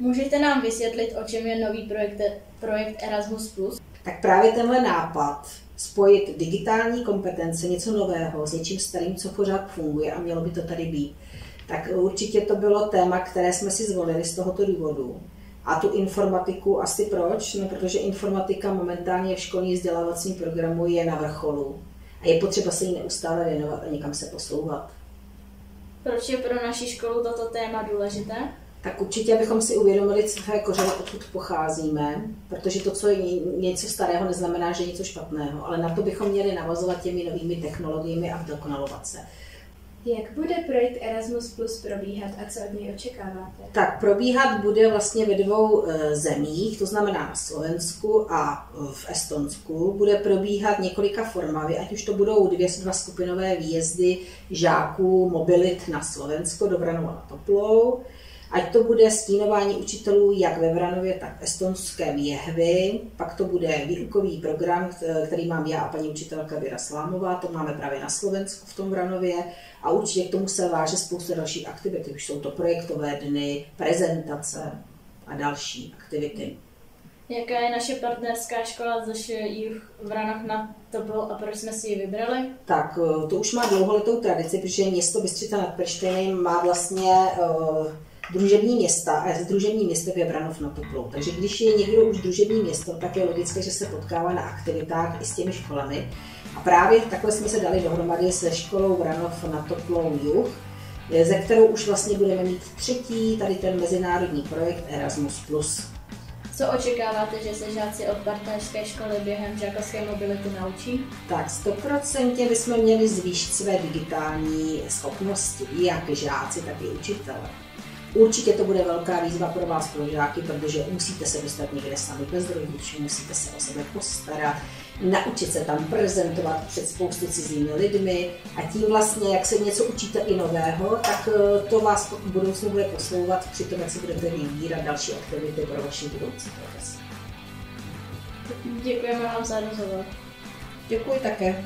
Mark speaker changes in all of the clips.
Speaker 1: Můžete nám vysvětlit, o čem je nový projekt Erasmus+?
Speaker 2: Tak právě tenhle nápad spojit digitální kompetence, něco nového s něčím starým, co pořád funguje a mělo by to tady být. Tak určitě to bylo téma, které jsme si zvolili z tohoto důvodu. A tu informatiku asi proč? No, protože informatika momentálně v školním vzdělávacím programu je na vrcholu. A je potřeba se jí neustále věnovat a někam se posouvat.
Speaker 1: Proč je pro naši školu toto téma důležité?
Speaker 2: Tak určitě, abychom si uvědomili své kořeny, odkud pocházíme, protože to, co je něco starého, neznamená, že je něco špatného, ale na to bychom měli navazovat těmi novými technologiemi a dokonalovat se.
Speaker 3: Jak bude projekt Erasmus Plus probíhat a co od něj očekáváte?
Speaker 2: Tak probíhat bude vlastně ve 2 zemích, to znamená na Slovensku a v Estonsku. Bude probíhat několika formami, ať už to budou 2 skupinové výjezdy žáků mobilit na Slovensko, do Vranova na Toplou, ať to bude stínování učitelů jak ve Vranově, tak v estonském Jehvi, pak to bude výukový program, který mám já a paní učitelka Věra Slámová, to máme právě na Slovensku v tom Vranově a určitě k tomu se váže spousta dalších aktivit, už jsou to projektové dny, prezentace a další aktivity.
Speaker 1: Jaká je naše partnerská škola ZŠJ Vranov na Topol a proč jsme si ji vybrali?
Speaker 2: Tak to už má dlouholetou tradici, protože město Bystřica nad Prštejnem má vlastně družební města a sdružení městev je Vranov na Toplou. Takže když je někdo už družební město, tak je logické, že se potkává na aktivitách i s těmi školami. A právě takhle jsme se dali dohromady se školou Vranov na Toplou Juh, ze kterou už vlastně budeme mít 3. tady ten mezinárodní projekt Erasmus+.
Speaker 1: Co očekáváte, že se žáci od partnerské školy během žákovské mobility naučí?
Speaker 2: Tak 100% bychom měli zvýšit své digitální schopnosti, jak žáci, tak i učitelé. Určitě to bude velká výzva pro vás, pro žáky, protože musíte se dostat někde sami bez rodičů, musíte se o sebe postarat, naučit se tam prezentovat před spoustu cizími lidmi a tím vlastně, jak se něco učíte i nového, tak to vás v budoucnu bude posouvat při tom, jak se budete vybírat další aktivity pro vaši budoucí profesi.
Speaker 1: Děkujeme vám za rozhovor.
Speaker 2: Děkuji také.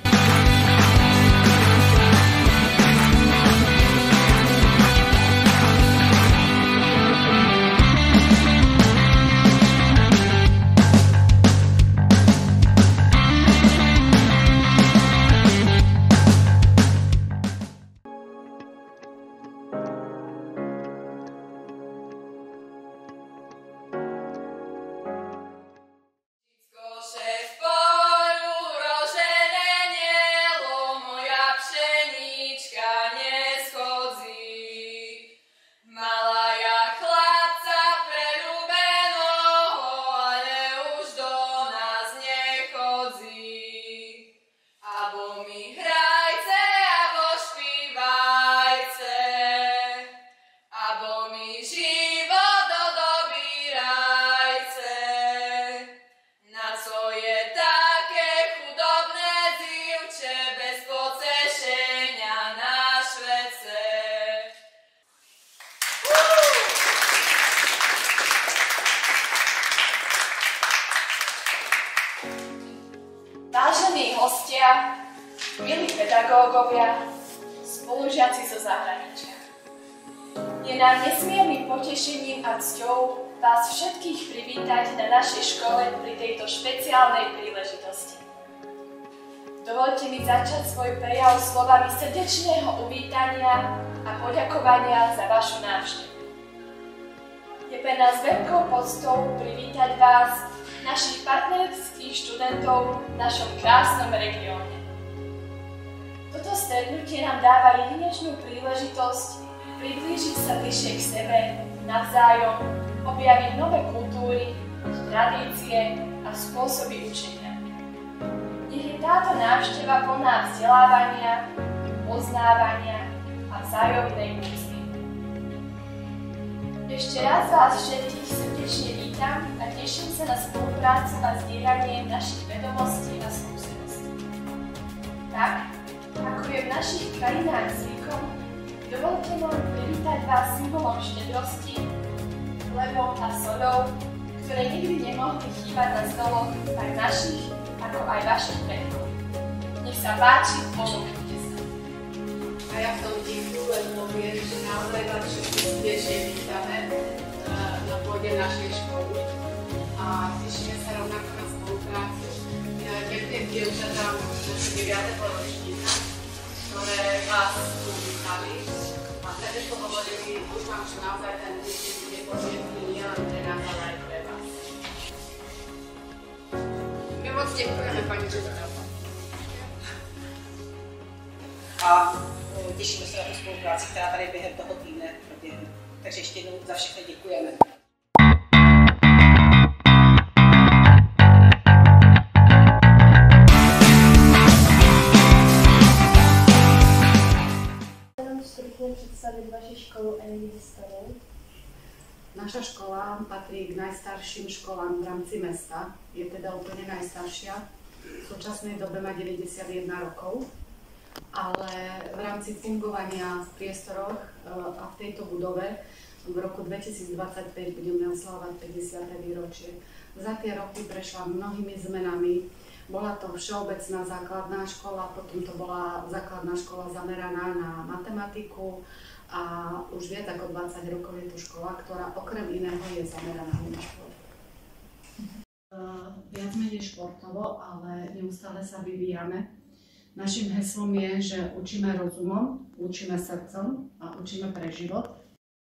Speaker 4: Vážení hostia, milí pedagógovia, spolužiaci zo zahraničia. Je nám nesmiernym potešením a cťou vás všetkých privítať na našej škole pri tejto špeciálnej príležitosti. Dovoľte mi začať svoj prejav slovami srdečného uvítania a poďakovania za vašu návštevu. Je pre nás veľkou poctou privítať vás, našich partnerských študentov v našom krásnom regióne. Toto stretnutie nám dáva jedinečnú príležitosť priblížiť sa bližšie k sebe navzájom, objaviť nové kultúry, tradície a spôsoby učenia. Nech je táto návšteva plná vzdelávania, poznávania a vzájomnej úcty. Ešte raz vás všetkých srdečne vítam a teším sa na spoluprácu a zdieľanie našich vedomostí a skúseností. Tak, ako je v našich krajinách zvykom, dovolte nám privítať vás symbolom štedrosti, chlebom a soľou, ktoré nikdy nemohli chýbať na stoloch tak našich, ako aj vašich predkov. Nech sa páči, požehnajte sa.
Speaker 5: A ja v tom tichu len poviem, že naozaj vás všetci srdečne vítame na pôde pôde našej školy a tešíme sa rovnako na spoluprácu. Ďakujem dievčatám z 9. ročníka, ktoré vás tu vítali a vtedy pohovorili, dúfam, že naozaj ten týždeň bude podnetný nielen pre nás, ale aj pre vás. My moc ďakujeme, pani učiteľka.
Speaker 2: A těšíme se na tu spolupráci, která tady během toho týdne proběhne. Takže ještě jednou za všechno děkujeme.
Speaker 3: Jenom stručně představit vaši školu a její historii.
Speaker 5: Naša škola patrí k najstarším školám v rámci mesta, je teda úplne najstaršia. V súčasnej dobe má 91 rokov, ale v rámci fungovania v priestoroch a v tejto budove v roku 2025 budeme oslavovať 50. výročie. Za tie roky prešla mnohými zmenami. Bola to všeobecná základná škola, potom to bola základná škola zameraná na matematiku a už viac ako 20 rokov je tu škola, ktorá okrem iného je zameraná na šport. Viac menej športovo, ale neustále sa vyvíjame. Naším heslom je, že učíme rozumom, učíme srdcom a učíme pre život.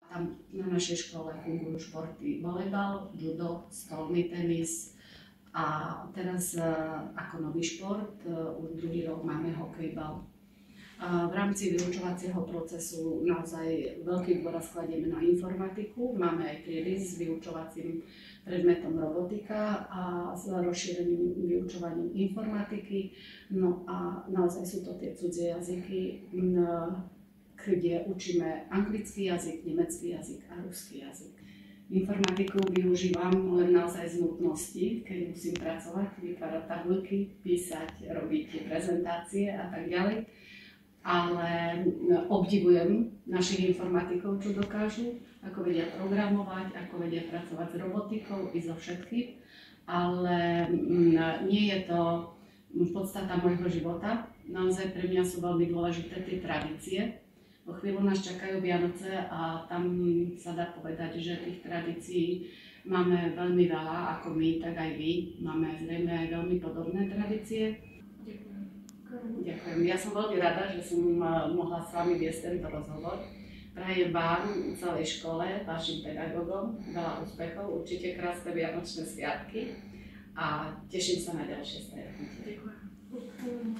Speaker 5: Tam na našej škole fungujú športy volejbal, judo, stolný tenis a teraz ako nový šport už druhý rok máme hokejbal. V rámci vyučovacieho procesu naozaj veľký dôraz kladieme na informatiku. Máme aj triedy s vyučovacím predmetom robotika a s rozšíreným vyučovaním informatiky. No a naozaj sú to tie cudzie jazyky, kde učíme anglický jazyk, nemecký jazyk a ruský jazyk. Informatiku využívam len naozaj z nutnosti, keď musím pracovať, vytvárať tabuľky, písať, robiť prezentácie a tak ďalej. Ale obdivujem našich informatikov, čo dokážu, ako vedia programovať, ako vedia pracovať s robotikou i so všetkým. Ale nie je to podstata môjho života. Naozaj pre mňa sú veľmi dôležité tie tradície. O chvíľu nás čakajú Vianoce a tam sa dá povedať, že tých tradícií máme veľmi veľa, ako my, tak aj vy. Máme zrejme aj veľmi podobné tradície. Ďakujem. Ja som veľmi rada, že som mohla s vami viesť tento rozhovor. Prajem vám, celej škole, vašim pedagógom veľa úspechov, určite krásne vianočné sviatky a teším sa na ďalšie stretnutie. Ďakujem.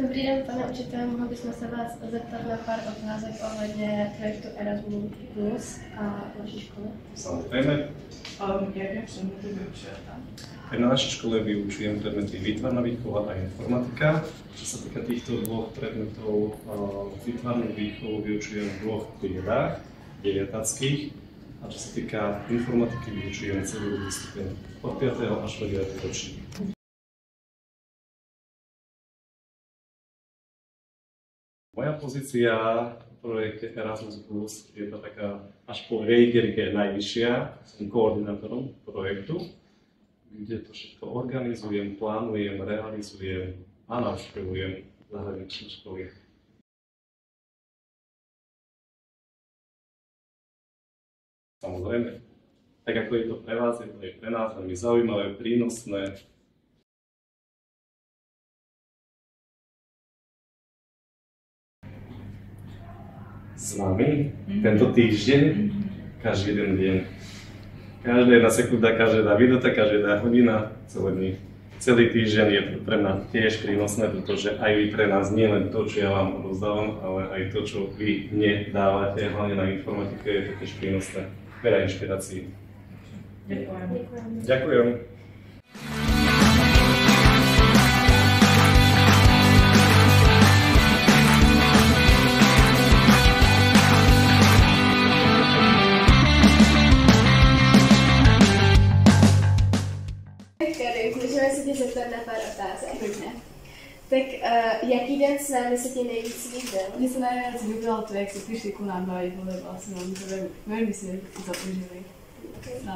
Speaker 3: Dobrý den, pane učitele, mohli bychom se vás zeptat na pár otázek ohledně projektu Erasmus a vaší školy?
Speaker 6: Samozrejme.
Speaker 5: Jaké předměty vyučujete?
Speaker 6: Na našej škole vyučujem predmety výtvarná výchova a informatika. Čo sa týka týchto dvoch predmetov, výtvarnú výchovu vyučujem v dvoch triedách, deviatackých. A čo sa týka informatiky, vyučujem celý druhý stupeň od 5. až po 9. ročník. Moja pozícia v projekte Erasmus Plus je to taká až po Reigerke najvyššia. Som koordinátorom projektu. kde to všetko organizujem, plánujem, realizujem a navštevujem zahraničné školy. Samozrejme, tak ako je to pre vás, je to aj pre nás veľmi zaujímavé, prínosné. S vami tento týždeň, každý jeden deň. Každá jedna sekunda, každá jedna minúta, každá jedna hodina, celý týždeň je to pre nás tiež prínosné, pretože aj vy pre nás nie len to, čo ja vám odovzdávam, ale aj to, čo vy mne dávate, hlavne na informatike, je to tiež prínosné. Veľa inšpirácií. Ďakujem.
Speaker 3: Můžeme se tě zeptat na pár otázek. Tak jaký den s námi se ti nejvíc líbil?
Speaker 7: Mně se nejvíc líbilo to, jak se přišli ku nám bavit, vlastně nám to velmi si zapůžili.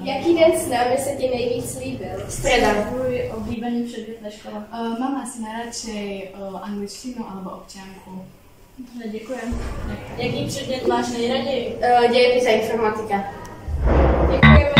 Speaker 3: Jaký den s námi se ti nejvíc líbil?
Speaker 1: Středa. Tvůj oblíbený předmět na škole?
Speaker 7: Mám asi nejradšej angličtinu alebo občanku.
Speaker 1: Děkujem. Jaký předmět máš nejraději?
Speaker 3: Dějepis a informatika. Děkujeme.